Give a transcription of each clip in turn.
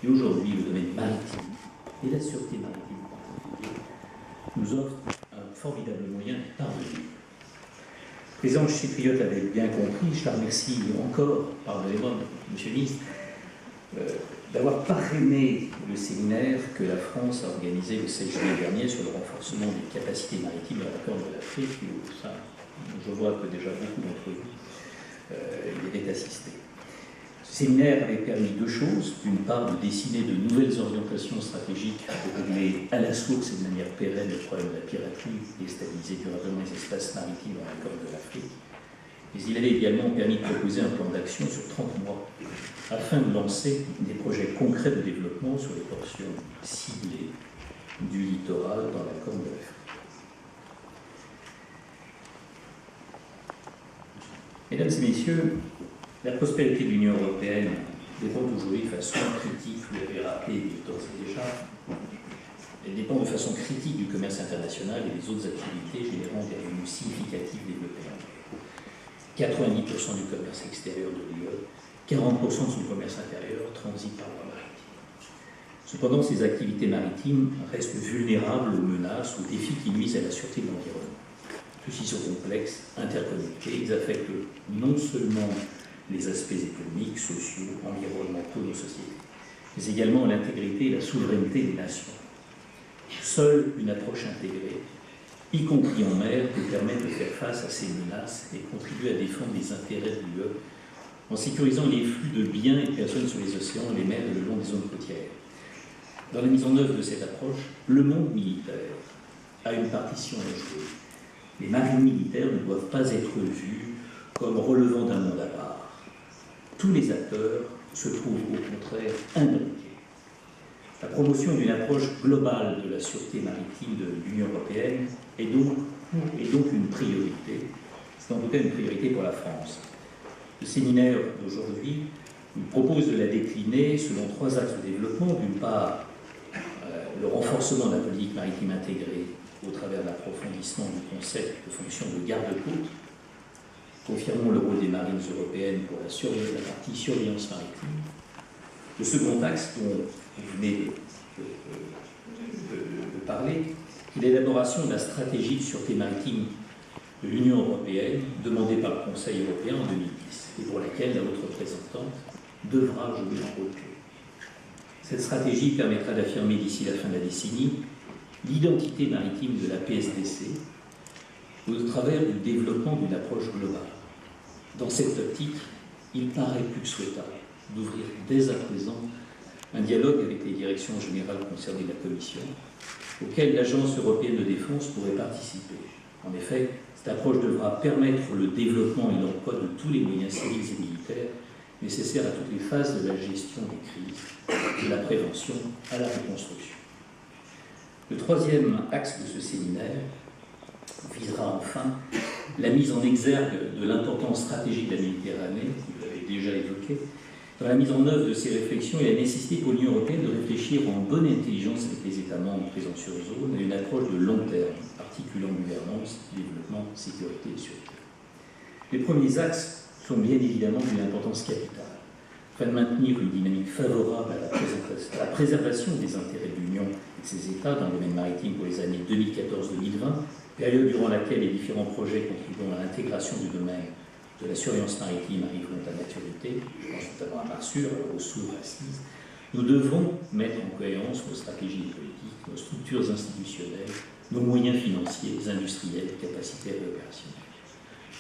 Et aujourd'hui, le domaine maritime et la sûreté maritime en particulier nous offrent un formidable moyen de parvenir. Le président chypriote avait bien compris, je la remercie encore, pardonnez-moi, monsieur le ministre, d'avoir parrainé le séminaire que la France a organisé le 7 juillet dernier sur le renforcement des capacités maritimes à la Corne de l'Afrique. Je vois que déjà beaucoup d'entre vous y avaient assisté. Ce séminaire avait permis deux choses. D'une part, de dessiner de nouvelles orientations stratégiques pour régler à la source et de manière pérenne le problème de la piraterie et stabiliser durablement les espaces maritimes dans la Corne de l'Afrique. Mais il avait également permis de proposer un plan d'action sur 30 mois afin de lancer des projets concrets de développement sur les portions ciblées du littoral dans la Corne de l'Afrique. Mesdames et messieurs, la prospérité de l'Union européenne dépend aujourd'hui de façon critique, vous l'avez rappelé d'ores et déjà, elle dépend de façon critique du commerce international et des autres activités générant des revenus significatifs développés. 90% du commerce extérieur de l'UE, 40% de son commerce intérieur transite par la maritime. Cependant, ces activités maritimes restent vulnérables aux menaces, aux défis qui nuisent à la sûreté de l'environnement. Ceux-ci sont complexes, interconnectés, ils affectent non seulement les aspects économiques, sociaux, environnementaux de nos sociétés, mais également l'intégrité et la souveraineté des nations. Seule une approche intégrée, y compris en mer, peut permettre de faire face à ces menaces et contribuer à défendre les intérêts de l'UE en sécurisant les flux de biens et de personnes sur les océans, les mers et le long des zones côtières. Dans la mise en œuvre de cette approche, le monde militaire a une partition à jouer. Les marines militaires ne doivent pas être vues comme relevant d'un monde à part. Tous les acteurs se trouvent au contraire imbriqués. La promotion d'une approche globale de la sûreté maritime de l'Union européenne est donc une priorité. C'est en tout cas une priorité pour la France. Le séminaire d'aujourd'hui nous propose de la décliner selon 3 axes de développement. D'une part, le renforcement de la politique maritime intégrée au travers de l'approfondissement du concept de fonction de garde-côte. Confirmons le rôle des marines européennes pour la partie surveillance maritime. Le second axe dont vous venez de parler, est l'élaboration de la stratégie de sûreté maritime de l'Union européenne, demandée par le Conseil européen en 2010, et pour laquelle la haute représentante devra jouer un rôle clé. Cette stratégie permettra d'affirmer d'ici la fin de la décennie l'identité maritime de la PSDC au travers du développement d'une approche globale. Dans cette optique, il paraît plus que souhaitable d'ouvrir dès à présent un dialogue avec les directions générales concernées de la Commission, auquel l'Agence européenne de défense pourrait participer. En effet, cette approche devra permettre le développement et l'emploi de tous les moyens civils et militaires nécessaires à toutes les phases de la gestion des crises, de la prévention à la reconstruction. Le troisième axe de ce séminaire visera enfin la mise en exergue de l'importance stratégique de la Méditerranée, vous l'avez déjà évoqué, dans la mise en œuvre de ces réflexions et la nécessité pour l'Union européenne de réfléchir en bonne intelligence avec les États membres présents sur zone à une approche de long terme, articulant gouvernance, développement, sécurité et sûreté. Les premiers axes sont bien évidemment d'une importance capitale, afin de maintenir une dynamique favorable à la préservation des intérêts de l'Union et de ses États dans le domaine maritime pour les années 2014-2020, période durant laquelle les différents projets contribuant à l'intégration du domaine de la surveillance maritime arriveront à maturité, je pense notamment à Marsur, aux Souvres assises. Nous devons mettre en cohérence nos stratégies politiques, nos structures institutionnelles, nos moyens financiers, industriels, capacitaires et opérationnels.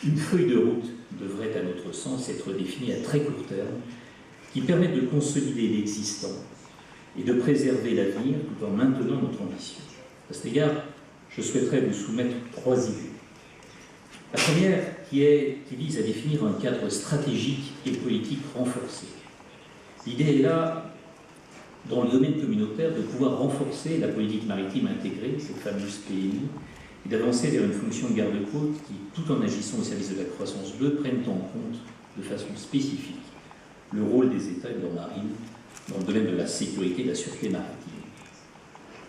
Une feuille de route devrait, à notre sens, être définie à très court terme, qui permette de consolider l'existant et de préserver l'avenir tout en maintenant notre ambition. À cet égard, je souhaiterais vous soumettre 3 idées. La première, qui vise à définir un cadre stratégique et politique renforcé. L'idée est là, dans le domaine communautaire, de pouvoir renforcer la politique maritime intégrée, cette fameuse PMI, et d'avancer vers une fonction de garde-côte qui, tout en agissant au service de la croissance bleue, prenne en compte de façon spécifique le rôle des États et de leur marine dans le domaine de la sécurité et de la sûreté maritime.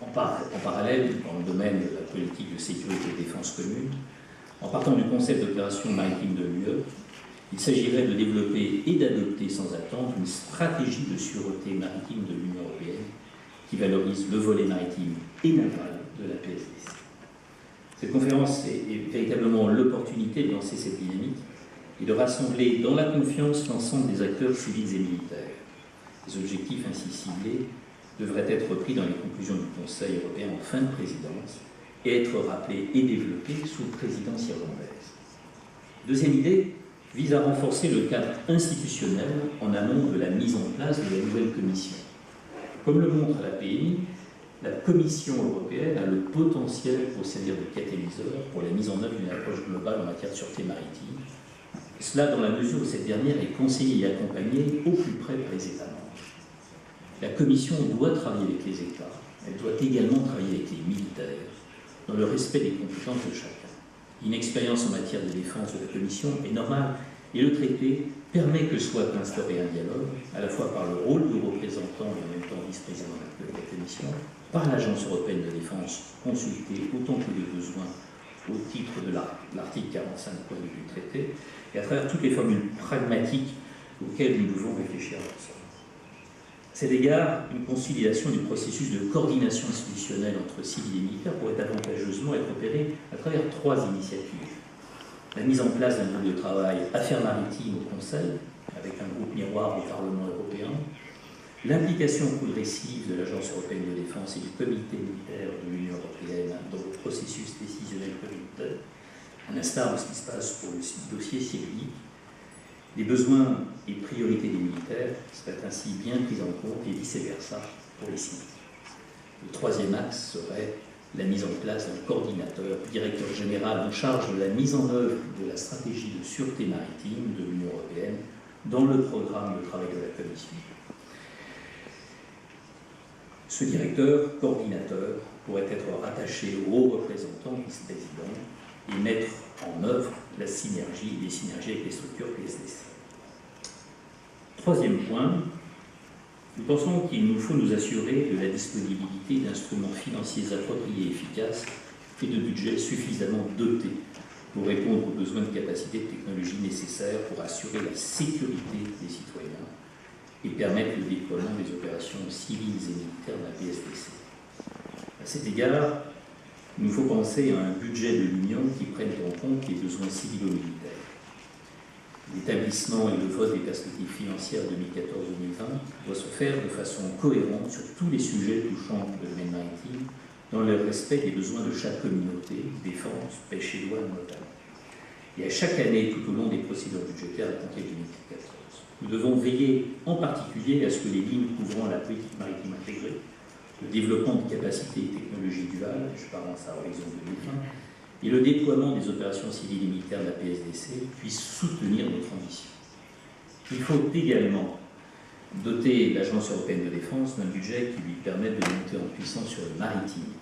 En parallèle, dans le domaine de la politique de sécurité et de défense commune, en partant du concept d'opération maritime de l'UE, Il s'agirait de développer et d'adopter sans attendre une stratégie de sûreté maritime de l'Union européenne qui valorise le volet maritime et naval de la PSDC. Cette conférence est véritablement l'opportunité de lancer cette dynamique et de rassembler dans la confiance l'ensemble des acteurs civils et militaires. Les objectifs ainsi ciblés devraient être repris dans les conclusions du Conseil européen en fin de présidence et être rappelés et développés sous présidence irlandaise. Deuxième idée vise à renforcer le cadre institutionnel en amont de la mise en place de la nouvelle Commission. Comme le montre la PMI, la Commission européenne a le potentiel pour servir de catalyseur pour la mise en œuvre d'une approche globale en matière de sûreté maritime. Et cela dans la mesure où cette dernière est conseillée et accompagnée au plus près par les États membres. La Commission doit travailler avec les États, elle doit également travailler avec les militaires, dans le respect des compétences de chacun. Une expérience en matière de défense de la Commission est normale et le traité permet que soit instauré un dialogue, à la fois par le rôle de représentant et en même temps vice-président de la Commission, par l'Agence européenne de défense consultée autant que les besoins au titre de l'article 45 du traité, et à travers toutes les formules pragmatiques auxquelles nous devons réfléchir ensemble. À cet égard, une conciliation du processus de coordination institutionnelle entre civils et militaires pourrait avantageusement être opérée à travers trois initiatives. La mise en place d'un groupe de travail Affaires maritimes au Conseil, avec un groupe miroir au Parlement européen, l'implication progressive de l'Agence européenne de défense et du comité militaire de l'Union européenne dans le processus décisionnel communautaire, à l'instar de ce qui se passe pour le dossier syrique. Les besoins et priorités des militaires seraient ainsi bien pris en compte et vice-versa pour les civils. Le troisième axe serait la mise en place d'un coordinateur, directeur général en charge de la mise en œuvre de la stratégie de sûreté maritime de l'Union européenne dans le programme de travail de la Commission. Ce directeur, coordinateur, pourrait être rattaché au haut représentant, vice-président, et mettre en œuvre les synergies avec les structures PSDC. Troisième point, nous pensons qu'il nous faut nous assurer de la disponibilité d'instruments financiers appropriés et efficaces et de budgets suffisamment dotés pour répondre aux besoins de capacité de technologie nécessaires pour assurer la sécurité des citoyens et permettre le déploiement des opérations civiles et militaires de la PSDC. À cet égard, il nous faut penser à un budget de l'Union qui prenne en compte les besoins civilo-militaires. L'établissement et le vote des perspectives financières 2014-2020 doit se faire de façon cohérente sur tous les sujets touchant le domaine maritime, dans le respect des besoins de chaque communauté, défense, pêche et douane notamment. Et à chaque année, tout au long des procédures budgétaires à compter de 2014, nous devons veiller en particulier à ce que les lignes couvrant la politique maritime intégrée, le développement de capacités et technologies duales, je pense à Horizon 2020, et le déploiement des opérations civiles et militaires de la PSDC puissent soutenir notre ambition. Il faut également doter l'Agence européenne de défense d'un budget qui lui permette de monter en puissance sur le maritime.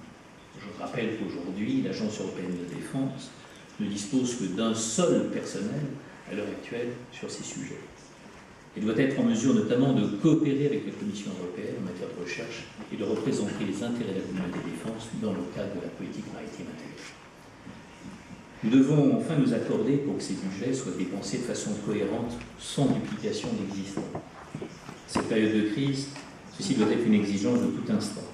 Je rappelle qu'aujourd'hui, l'Agence européenne de défense ne dispose que d'un seul personnel à l'heure actuelle sur ces sujets. Elle doit être en mesure notamment de coopérer avec la Commission européenne en matière de recherche et de représenter les intérêts de la communauté de défense dans le cadre de la politique maritime intégrée. Nous devons enfin nous accorder pour que ces budgets soient dépensés de façon cohérente, sans duplication d'existants. Cette période de crise, ceci doit être une exigence de tout instant.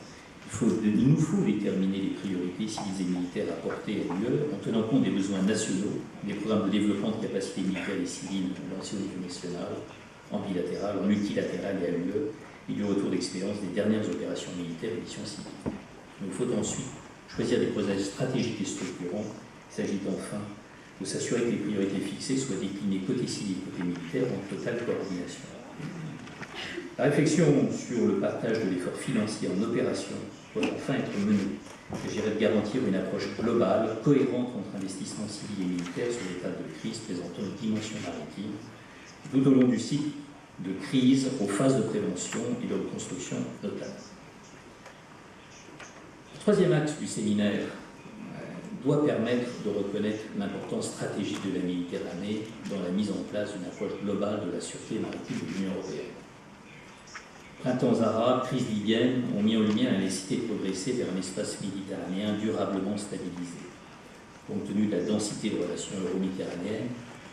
Il nous faut déterminer les priorités civiles et militaires à porter à l'UE en tenant compte des besoins nationaux, des programmes de développement de capacités militaires et civiles lancés au niveau national, en bilatéral, en multilatéral et à l'UE, et du retour d'expérience des dernières opérations militaires et missions civiles. Il nous faut ensuite choisir des projets stratégiques et structurants. Il s'agit enfin de s'assurer que les priorités fixées soient déclinées côté civil et côté militaire en totale coordination. La réflexion sur le partage de l'effort financier en opération doit enfin être menée. Il s'agirait de garantir une approche globale, cohérente entre investissements civils et militaires sur l'état de crise présentant une dimension maritime, tout au long du cycle de crise aux phases de prévention et de reconstruction notamment. Le troisième axe du séminaire doit permettre de reconnaître l'importance stratégique de la Méditerranée dans la mise en place d'une approche globale de la sûreté maritime de l'Union européenne. Printemps arabes, crise libyenne ont mis en lumière la nécessité de progresser vers un espace méditerranéen durablement stabilisé. Compte tenu de la densité de relations euro-méditerranéennes,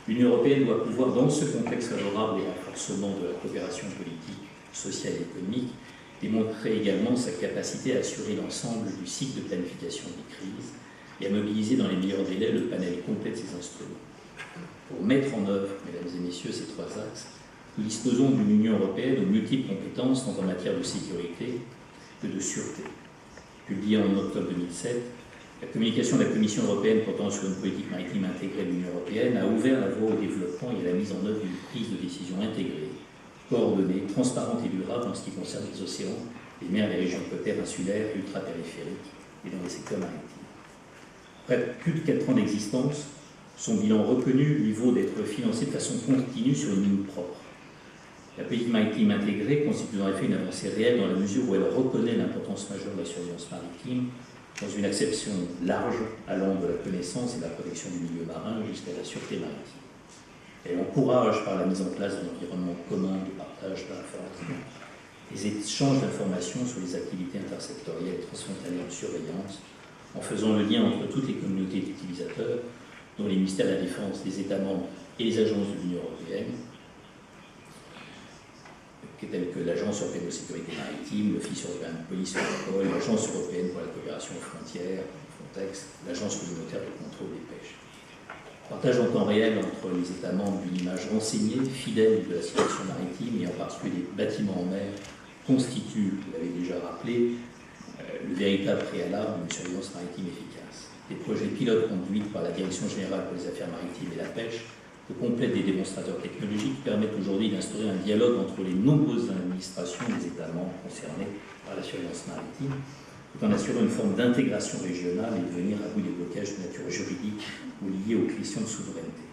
L'Union européenne doit pouvoir, dans ce contexte favorable au renforcement de la coopération politique, sociale et économique, démontrer également sa capacité à assurer l'ensemble du cycle de planification des crises et à mobiliser dans les meilleurs délais le panel complet de ces instruments. Pour mettre en œuvre, mesdames et messieurs, ces trois axes, nous disposons d'une Union européenne aux multiples compétences tant en matière de sécurité que de sûreté. Publiée en octobre 2007, la communication de la Commission européenne portant sur une politique maritime intégrée de l'Union européenne a ouvert la voie au développement et à la mise en œuvre d'une prise de décision intégrée, coordonnée, transparente et durable en ce qui concerne les océans, les mers, les régions côtières, insulaires, ultra-périphériques et dans les secteurs maritimes. Après plus de 4 ans d'existence, son bilan reconnu lui vaut d'être financé de façon continue sur une ligne propre. La politique maritime intégrée constitue en effet une avancée réelle dans la mesure où elle reconnaît l'importance majeure de la surveillance maritime dans une acception large allant de la connaissance et de la protection du milieu marin jusqu'à la sûreté maritime. Elle encourage par la mise en place d'un environnement commun de partage d'informations, des échanges d'informations sur les activités intersectorielles et transfrontalières de surveillance, en faisant le lien entre toutes les communautés d'utilisateurs, dont les ministères de la Défense, les États membres et les agences de l'Union européenne, telles que l'Agence européenne de sécurité maritime, l'Office européen de police européenne, l'Agence européenne pour la coopération aux frontières, Frontex, l'Agence communautaire de contrôle des pêches. Partage en temps réel entre les États membres d'une image renseignée, fidèle de la situation maritime et en particulier des bâtiments en mer constitue, vous l'avez déjà rappelé, le véritable préalable d'une surveillance maritime efficace. Les projets pilotes conduits par la Direction générale pour les affaires maritimes et la pêche, que complètent des démonstrateurs technologiques, permettent aujourd'hui d'instaurer un dialogue entre les nombreuses administrations des États membres concernés par la surveillance maritime, tout en assurant une forme d'intégration régionale et de venir à bout des blocages de nature juridique ou liés aux questions de souveraineté.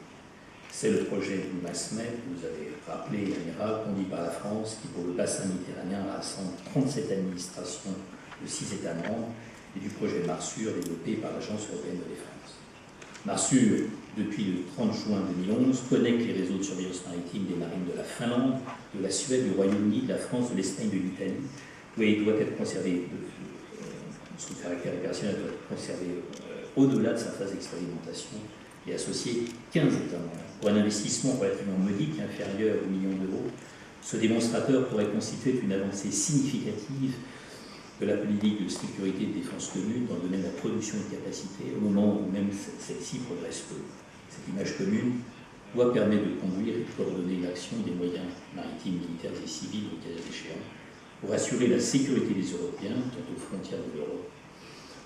C'est le projet du MASMET, que vous avez rappelé, l'amiral, conduit par la France, qui pour le bassin méditerranéen rassemble 37 administrations de 6 États membres, et du projet Marsur développé par l'Agence européenne de défense. Marsur, depuis le 30 juin 2011, connecte les réseaux de surveillance maritime des marines de la Finlande, de la Suède, du Royaume-Uni, de la France, de l'Espagne, de l'Italie, où il doit être conservé, son caractère opérationnel doit être conservé au-delà de sa phase d'expérimentation et associer 15 États membres. Pour un investissement relativement modique, inférieur aux millions d'euros, ce démonstrateur pourrait constituer une avancée significative de la politique de sécurité et de défense commune dans le domaine de la production de capacités, au moment où même celle-ci progresse peu. Cette image commune doit permettre de conduire et de coordonner l'action des moyens maritimes, militaires et civils au cas échéant, pour assurer la sécurité des Européens, tant aux frontières de l'Europe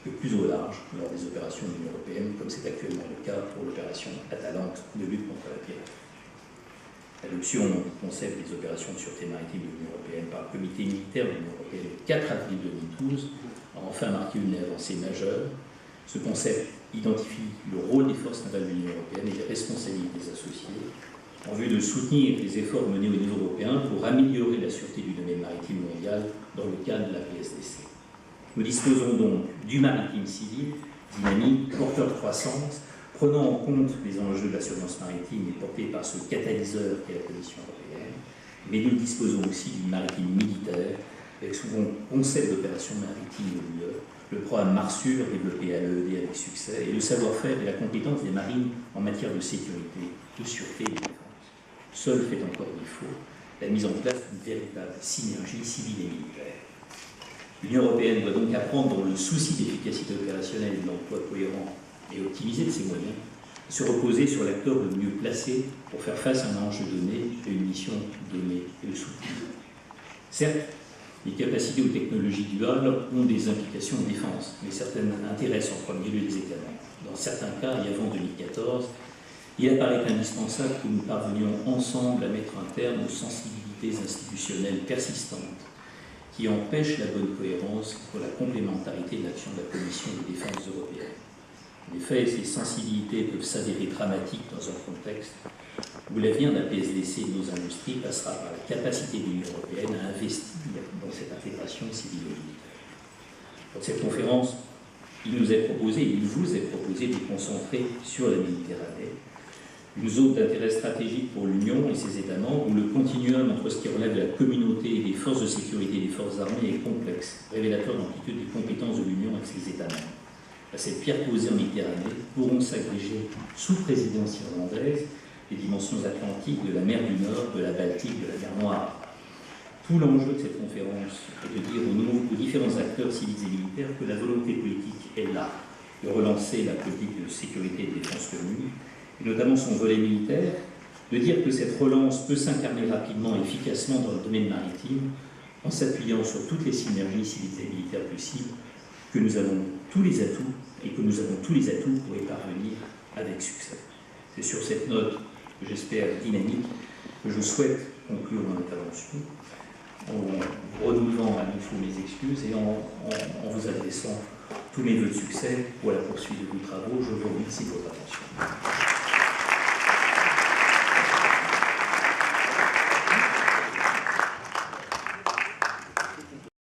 que plus au large lors des opérations de l'Union européenne, comme c'est actuellement le cas pour l'opération Atalante de lutte contre la piraterie. L'adoption du concept des opérations de sûreté maritime de l'Union européenne par le comité militaire de l'Union européenne le 4 avril 2012 a enfin marqué une avancée majeure. Ce concept identifie le rôle des forces navales de l'Union européenne et les responsabilités associées en vue de soutenir les efforts menés au niveau européen pour améliorer la sûreté du domaine maritime mondial dans le cadre de la PSDC. Nous disposons donc du maritime civil, dynamique, porteur de croissance, prenant en compte les enjeux de la surveillance maritime et portés par ce catalyseur qu'est la Commission européenne, mais nous disposons aussi d'une maritime militaire, avec son concept d'opération maritime de l'UE, le programme Marsur développé à l'EED avec succès, et le savoir-faire et la compétence des marines en matière de sécurité, de sûreté et de défense. Seul fait encore défaut la mise en place d'une véritable synergie civile et militaire. L'Union européenne doit donc apprendre, dans le souci d'efficacité opérationnelle et de l'emploi cohérent et optimiser de ses moyens, se reposer sur l'acteur le mieux placé pour faire face à un enjeu donné et une mission donnée et le soutenir. Certes, les capacités ou technologies duales ont des implications en défense, mais certaines intéressent en premier lieu les États membres. Dans certains cas, et avant 2014, il apparaît indispensable que nous parvenions ensemble à mettre un terme aux sensibilités institutionnelles persistantes qui empêchent la bonne cohérence pour la complémentarité de l'action de la Commission de défense européenne. En effet, ces sensibilités peuvent s'avérer dramatiques dans un contexte où l'avenir de la PSDC et de nos industries passera par la capacité de l'Union européenne à investir dans cette intégration civilo-militaire. Pour cette conférence, il vous est proposé de concentrer sur la Méditerranée, une zone d'intérêt stratégique pour l'Union et ses États membres, où le continuum entre ce qui relève de la communauté et des forces de sécurité et des forces armées est complexe, révélateur d'amplitude des compétences de l'Union avec ses États membres. À cette pierre posée en Méditerranée pourront s'agréger, sous présidence irlandaise, les dimensions atlantiques, de la mer du Nord, de la Baltique, de la mer Noire. Tout l'enjeu de cette conférence est de dire aux différents acteurs civils et militaires que la volonté politique est là, de relancer la politique de sécurité et de défense commune, et notamment son volet militaire, de dire que cette relance peut s'incarner rapidement et efficacement dans le domaine maritime en s'appuyant sur toutes les synergies civiles et militaires possibles, que nous avons tous les atouts et que nous avons tous les atouts pour y parvenir avec succès. C'est sur cette note que j'espère dynamique que je souhaite conclure mon intervention en renouvelant à nouveau mes excuses et en vous adressant tous mes vœux de succès pour la poursuite de vos travaux. Je vous remercie de votre attention.